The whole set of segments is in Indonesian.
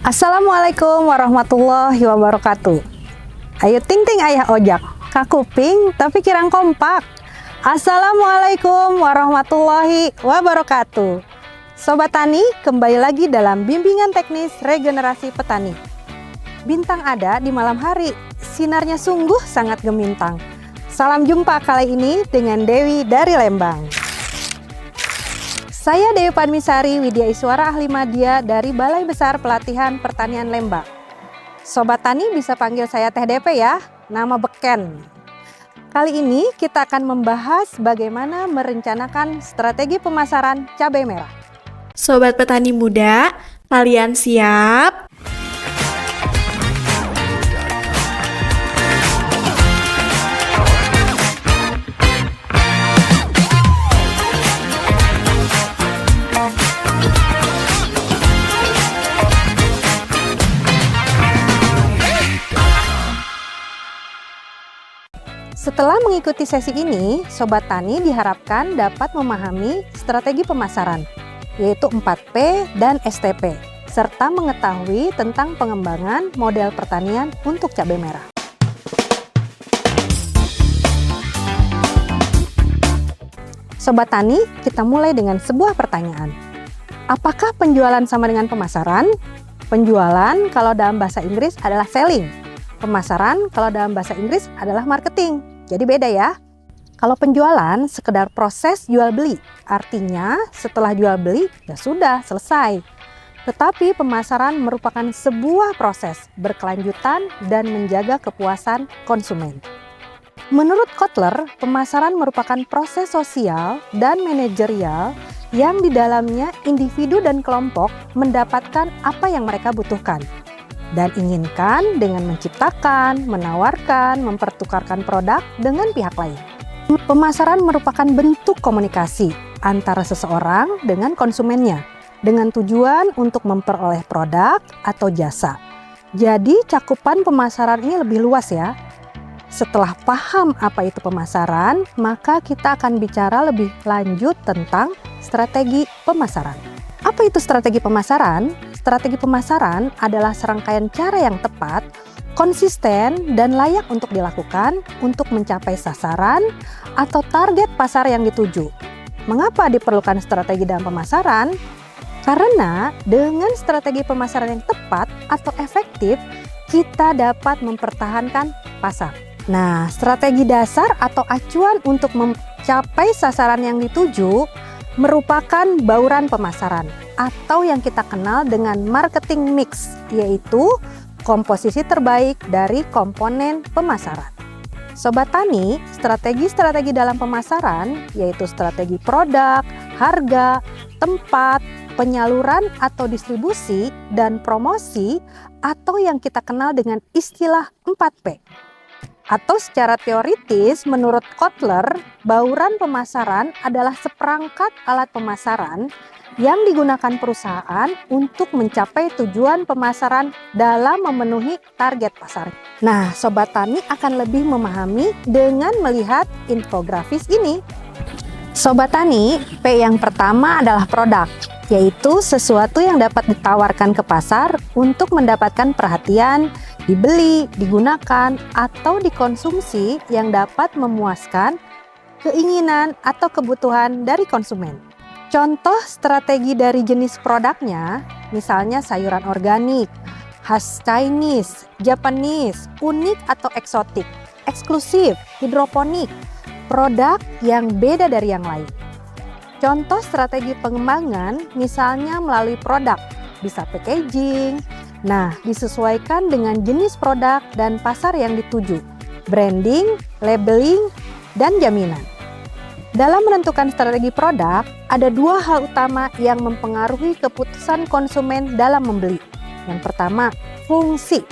Assalamualaikum warahmatullahi wabarakatuh. Ayo ting ting ayah ojak, kakuping tapi kirang kompak. Assalamualaikum warahmatullahi wabarakatuh. Sobat Tani, kembali lagi dalam bimbingan teknis regenerasi petani. Bintang ada di malam hari, sinarnya sungguh sangat gemintang. Salam jumpa kali ini dengan Dewi dari Lembang. Saya Dewi Padmisari Widya Iswara Ahli Madya dari Balai Besar Pelatihan Pertanian Lembang. Sobat Tani bisa panggil saya Teh DP ya, nama beken. Kali ini kita akan membahas bagaimana merencanakan strategi pemasaran cabai merah. Sobat petani muda, kalian siap? Setelah mengikuti sesi ini, Sobat Tani diharapkan dapat memahami strategi pemasaran, yaitu 4P dan STP, serta mengetahui tentang pengembangan model pertanian untuk cabai merah. Sobat Tani, kita mulai dengan sebuah pertanyaan. Apakah penjualan sama dengan pemasaran? Penjualan kalau dalam bahasa Inggris adalah selling. Pemasaran kalau dalam bahasa Inggris adalah marketing. Jadi beda ya. Kalau penjualan sekedar proses jual beli, artinya setelah jual beli ya sudah selesai. Tetapi pemasaran merupakan sebuah proses berkelanjutan dan menjaga kepuasan konsumen. Menurut Kotler, pemasaran merupakan proses sosial dan manajerial yang di dalamnya individu dan kelompok mendapatkan apa yang mereka butuhkan dan inginkan dengan menciptakan, menawarkan, mempertukarkan produk dengan pihak lain. Pemasaran merupakan bentuk komunikasi antara seseorang dengan konsumennya dengan tujuan untuk memperoleh produk atau jasa. Jadi cakupan pemasaran ini lebih luas ya. Setelah paham apa itu pemasaran, maka kita akan bicara lebih lanjut tentang strategi pemasaran. Apa itu strategi pemasaran? Strategi pemasaran adalah serangkaian cara yang tepat, konsisten, dan layak untuk dilakukan untuk mencapai sasaran atau target pasar yang dituju. Mengapa diperlukan strategi dalam pemasaran? Karena dengan strategi pemasaran yang tepat atau efektif, kita dapat mempertahankan pasar. Nah, strategi dasar atau acuan untuk mencapai sasaran yang dituju merupakan bauran pemasaran atau yang kita kenal dengan marketing mix, yaitu komposisi terbaik dari komponen pemasaran. Sobat Tani, strategi-strategi dalam pemasaran yaitu strategi produk, harga, tempat, penyaluran atau distribusi, dan promosi atau yang kita kenal dengan istilah 4P. Atau secara teoritis, menurut Kotler, bauran pemasaran adalah seperangkat alat pemasaran yang digunakan perusahaan untuk mencapai tujuan pemasaran dalam memenuhi target pasar. Nah, Sobat Tani akan lebih memahami dengan melihat infografis ini. Sobat Tani, P yang pertama adalah produk, yaitu sesuatu yang dapat ditawarkan ke pasar untuk mendapatkan perhatian, dibeli, digunakan, atau dikonsumsi yang dapat memuaskan keinginan atau kebutuhan dari konsumen. Contoh strategi dari jenis produknya, misalnya sayuran organik, khas Chinese, Japanese, unik atau eksotik, eksklusif, hidroponik, produk yang beda dari yang lain. Contoh strategi pengembangan misalnya melalui produk, bisa packaging. Nah, disesuaikan dengan jenis produk dan pasar yang dituju, branding, labeling, dan jaminan. Dalam menentukan strategi produk, ada dua hal utama yang mempengaruhi keputusan konsumen dalam membeli. Yang pertama, fungsi.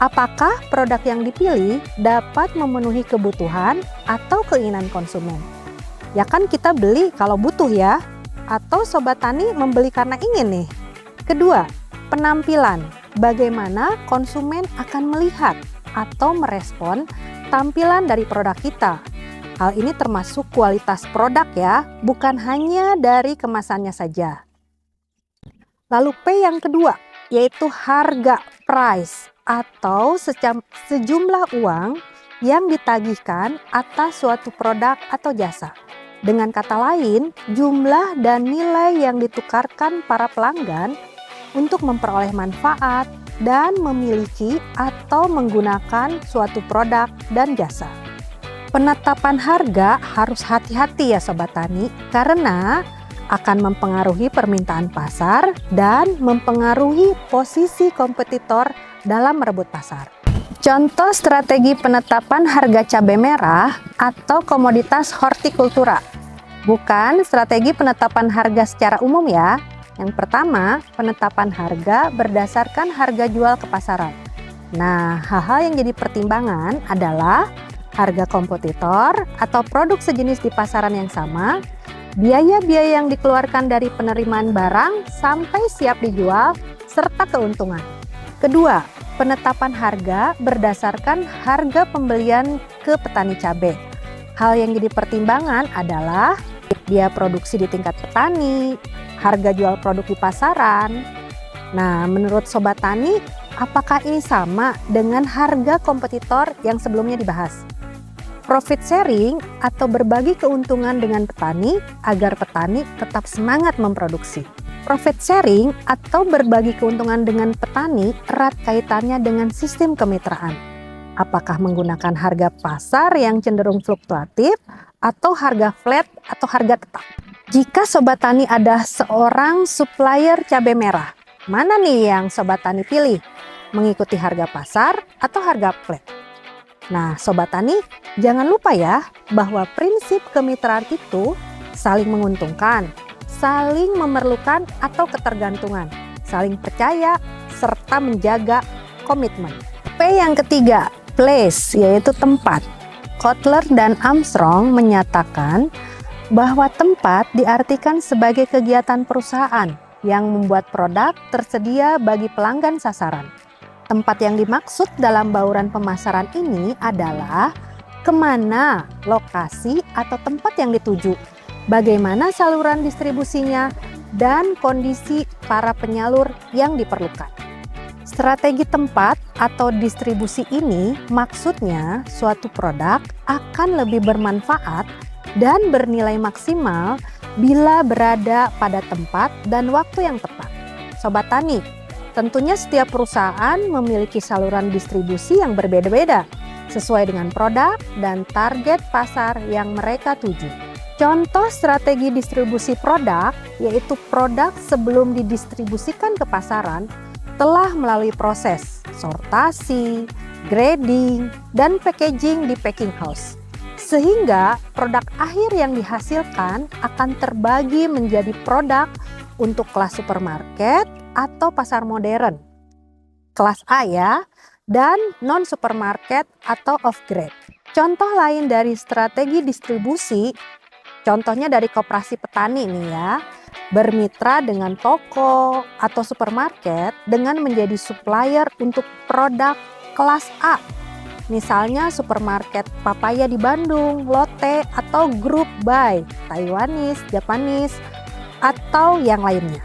Apakah produk yang dipilih dapat memenuhi kebutuhan atau keinginan konsumen? Ya kan kita beli kalau butuh ya, atau Sobat Tani membeli karena ingin nih. Kedua, penampilan. Bagaimana konsumen akan melihat atau merespon tampilan dari produk kita. Hal ini termasuk kualitas produk ya, bukan hanya dari kemasannya saja. Lalu P yang kedua, yaitu harga price atau sejumlah uang yang ditagihkan atas suatu produk atau jasa. Dengan kata lain, jumlah dan nilai yang ditukarkan para pelanggan untuk memperoleh manfaat dan memiliki atau menggunakan suatu produk dan jasa. Penetapan harga harus hati-hati ya Sobat Tani, karena akan mempengaruhi permintaan pasar dan mempengaruhi posisi kompetitor dalam merebut pasar. Contoh strategi penetapan harga cabai merah atau komoditas hortikultura. Bukan strategi penetapan harga secara umum ya. Yang pertama, penetapan harga berdasarkan harga jual ke pasaran. Nah, hal-hal yang jadi pertimbangan adalah harga kompetitor atau produk sejenis di pasaran yang sama, biaya-biaya yang dikeluarkan dari penerimaan barang sampai siap dijual, serta keuntungan. Kedua, penetapan harga berdasarkan harga pembelian ke petani cabai. Hal yang jadi pertimbangan adalah biaya produksi di tingkat petani, harga jual produk di pasaran. Nah, menurut Sobat Tani, apakah ini sama dengan harga kompetitor yang sebelumnya dibahas? Profit sharing atau berbagi keuntungan dengan petani agar petani tetap semangat memproduksi. Profit sharing atau berbagi keuntungan dengan petani erat kaitannya dengan sistem kemitraan. Apakah menggunakan harga pasar yang cenderung fluktuatif atau harga flat atau harga tetap? Jika Sobat Tani ada seorang supplier cabai merah, mana nih yang Sobat Tani pilih? Mengikuti harga pasar atau harga flat? Nah, Sobat Tani, jangan lupa ya bahwa prinsip kemitraan itu saling menguntungkan, saling memerlukan atau ketergantungan, saling percaya, serta menjaga komitmen. P yang ketiga, place, yaitu tempat. Kotler dan Armstrong menyatakan bahwa tempat diartikan sebagai kegiatan perusahaan yang membuat produk tersedia bagi pelanggan sasaran. Tempat yang dimaksud dalam bauran pemasaran ini adalah kemana lokasi atau tempat yang dituju, bagaimana saluran distribusinya, dan kondisi para penyalur yang diperlukan. Strategi tempat atau distribusi ini maksudnya suatu produk akan lebih bermanfaat dan bernilai maksimal bila berada pada tempat dan waktu yang tepat. Sobat Tani, tentunya setiap perusahaan memiliki saluran distribusi yang berbeda-beda sesuai dengan produk dan target pasar yang mereka tuju. Contoh strategi distribusi produk yaitu produk sebelum didistribusikan ke pasaran telah melalui proses sortasi, grading, dan packaging di packing house. Sehingga produk akhir yang dihasilkan akan terbagi menjadi produk untuk kelas supermarket atau pasar modern, kelas A ya, dan non-supermarket atau off-grade. Contoh lain dari strategi distribusi, contohnya dari koperasi petani nih ya, bermitra dengan toko atau supermarket dengan menjadi supplier untuk produk kelas A. Misalnya supermarket Papaya di Bandung, Lotte, atau Group by Taiwanese, Japanese, atau yang lainnya.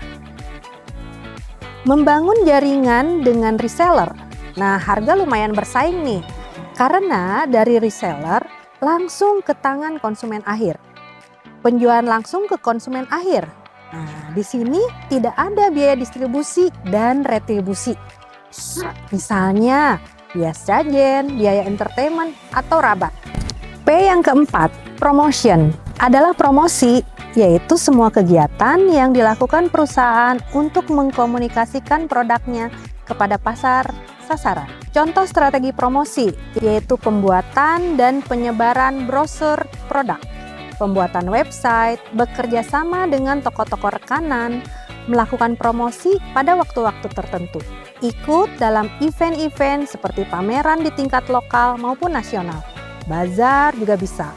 Membangun jaringan dengan reseller. Nah, harga lumayan bersaing nih, karena dari reseller langsung ke tangan konsumen akhir. Penjualan langsung ke konsumen akhir. Nah, di sini tidak ada biaya distribusi dan retribusi. Misalnya, biaya jajan, biaya entertainment, atau rabat. P yang keempat, promotion, adalah promosi, yaitu semua kegiatan yang dilakukan perusahaan untuk mengkomunikasikan produknya kepada pasar sasaran. Contoh strategi promosi, yaitu pembuatan dan penyebaran brosur produk, pembuatan website, bekerja sama dengan toko-toko rekanan, melakukan promosi pada waktu-waktu tertentu, ikut dalam event-event seperti pameran di tingkat lokal maupun nasional, bazar juga bisa.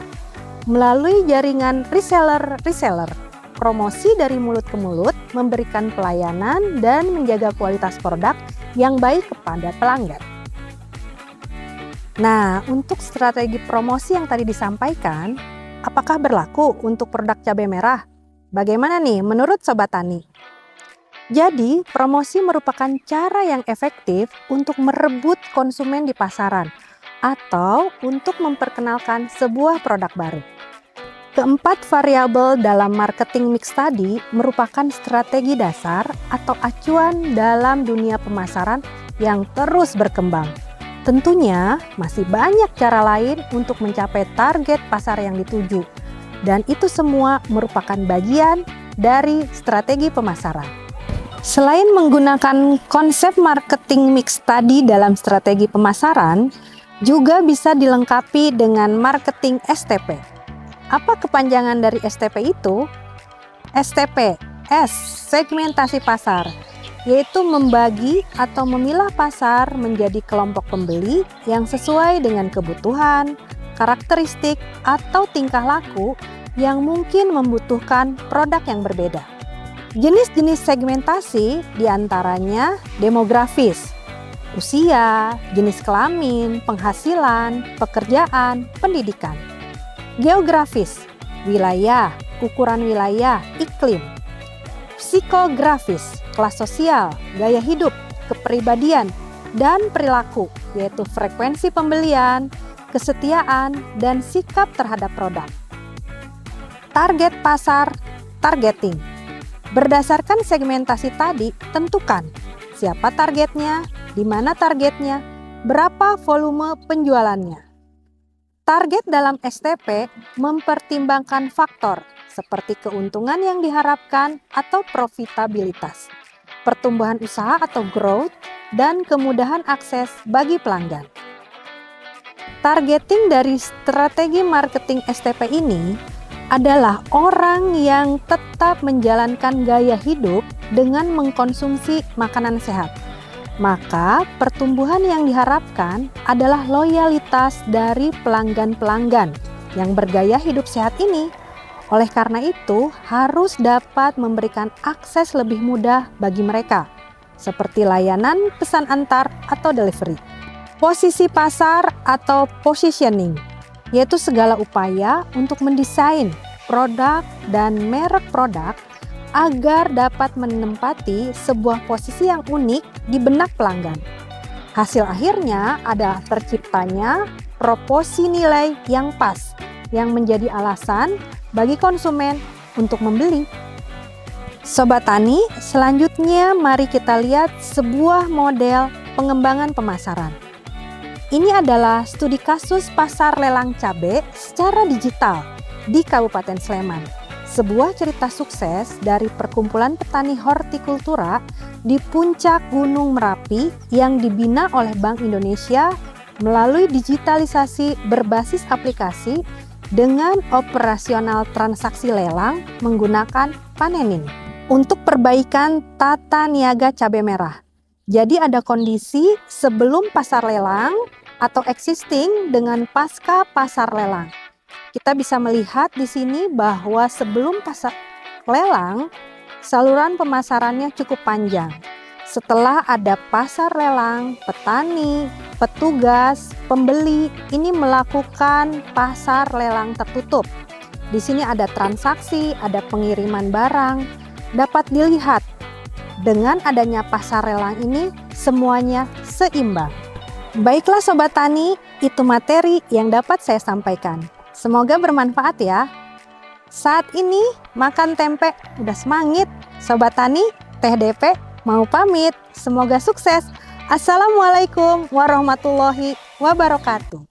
Melalui jaringan reseller, promosi dari mulut ke mulut, memberikan pelayanan dan menjaga kualitas produk yang baik kepada pelanggan. Nah, untuk strategi promosi yang tadi disampaikan, apakah berlaku untuk produk cabai merah? Bagaimana nih menurut Sobat Tani? Jadi, promosi merupakan cara yang efektif untuk merebut konsumen di pasaran atau untuk memperkenalkan sebuah produk baru. Keempat variabel dalam marketing mix tadi merupakan strategi dasar atau acuan dalam dunia pemasaran yang terus berkembang. Tentunya masih banyak cara lain untuk mencapai target pasar yang dituju, dan itu semua merupakan bagian dari strategi pemasaran. Selain menggunakan konsep marketing mix tadi dalam strategi pemasaran, juga bisa dilengkapi dengan marketing STP. Apa kepanjangan dari STP itu? STP, S, segmentasi pasar, yaitu membagi atau memilah pasar menjadi kelompok pembeli yang sesuai dengan kebutuhan, karakteristik, atau tingkah laku yang mungkin membutuhkan produk yang berbeda. Jenis-jenis segmentasi diantaranya demografis, usia, jenis kelamin, penghasilan, pekerjaan, pendidikan. Geografis, wilayah, ukuran wilayah, iklim. Psikografis, kelas sosial, gaya hidup, kepribadian, dan perilaku, yaitu frekuensi pembelian, kesetiaan, dan sikap terhadap produk. Target pasar, targeting. Berdasarkan segmentasi tadi, tentukan siapa targetnya, di mana targetnya, berapa volume penjualannya. Target dalam STP mempertimbangkan faktor seperti keuntungan yang diharapkan atau profitabilitas, pertumbuhan usaha atau growth, dan kemudahan akses bagi pelanggan. Targeting dari strategi marketing STP ini adalah orang yang tetap menjalankan gaya hidup dengan mengkonsumsi makanan sehat. Maka pertumbuhan yang diharapkan adalah loyalitas dari pelanggan-pelanggan yang bergaya hidup sehat ini. Oleh karena itu, harus dapat memberikan akses lebih mudah bagi mereka, seperti layanan pesan antar atau delivery. Posisi pasar atau positioning, yaitu segala upaya untuk mendesain produk dan merek produk agar dapat menempati sebuah posisi yang unik di benak pelanggan. Hasil akhirnya adalah terciptanya proporsi nilai yang pas, yang menjadi alasan bagi konsumen untuk membeli. Sobat Tani, selanjutnya mari kita lihat sebuah model pengembangan pemasaran. Ini adalah studi kasus pasar lelang cabai secara digital di Kabupaten Sleman. Sebuah cerita sukses dari perkumpulan petani hortikultura di puncak Gunung Merapi yang dibina oleh Bank Indonesia melalui digitalisasi berbasis aplikasi dengan operasional transaksi lelang menggunakan Panenin untuk perbaikan tata niaga cabai merah. Jadi ada kondisi sebelum pasar lelang atau existing dengan pasca pasar lelang. Kita bisa melihat di sini bahwa sebelum pasar lelang, saluran pemasarannya cukup panjang. Setelah ada pasar lelang, petani, petugas, pembeli ini melakukan pasar lelang tertutup. Di sini ada transaksi, ada pengiriman barang. Dapat dilihat dengan adanya pasar lelang ini semuanya seimbang. Baiklah Sobat Tani, itu materi yang dapat saya sampaikan. Semoga bermanfaat ya. Saat ini makan tempe udah semangit. Sobat Tani, Teh DP mau pamit. Semoga sukses. Assalamualaikum warahmatullahi wabarakatuh.